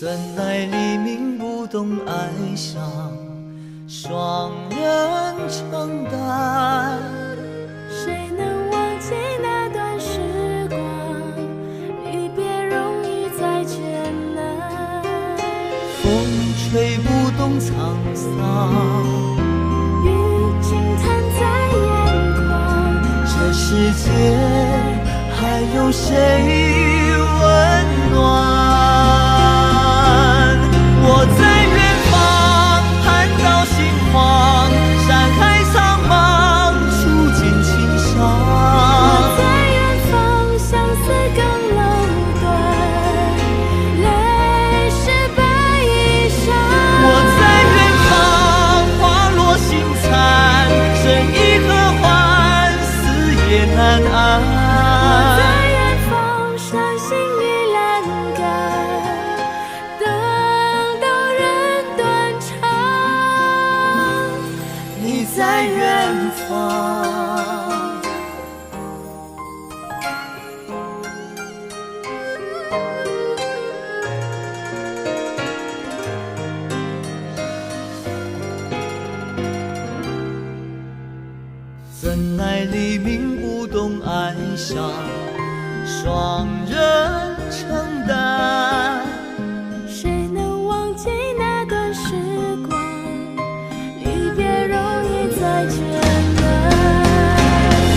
怎奈黎明不懂哀伤，双人承担。谁能忘记那段时光？离别容易再见难。风吹不动沧桑，雨惊叹在眼眶。这世界还有谁温暖？我在远方看到心慌，山海苍茫，触景青山。我在远方相思更楼断，泪湿白衣裳。我在远方花落星残，生意何欢，死也难安。我在远方伤心与阑干，等到人断肠。你在远方。怎奈黎明不懂哀伤，双人承担。谁能忘记那段时光？离别容易再见难。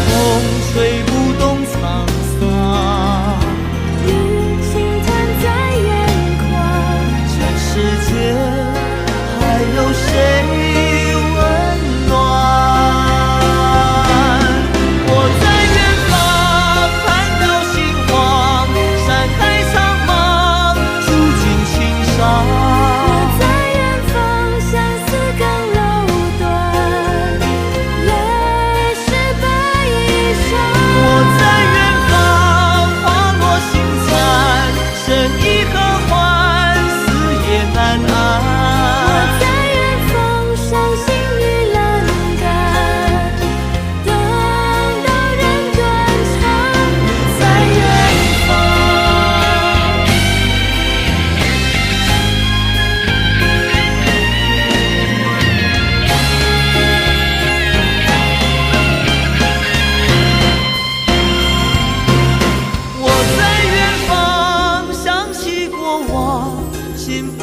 风吹不动沧桑，雨轻弹在眼眶。这世界还有谁温暖？我在远方看到心慌，山海苍茫，触景青山。我在远方相思更楼断，泪湿白衣裳。我在远方花落星残，生意何欢，死也难安。我在远方伤心与阑干，等到人断肠。在远方，我在远方想起过往，心不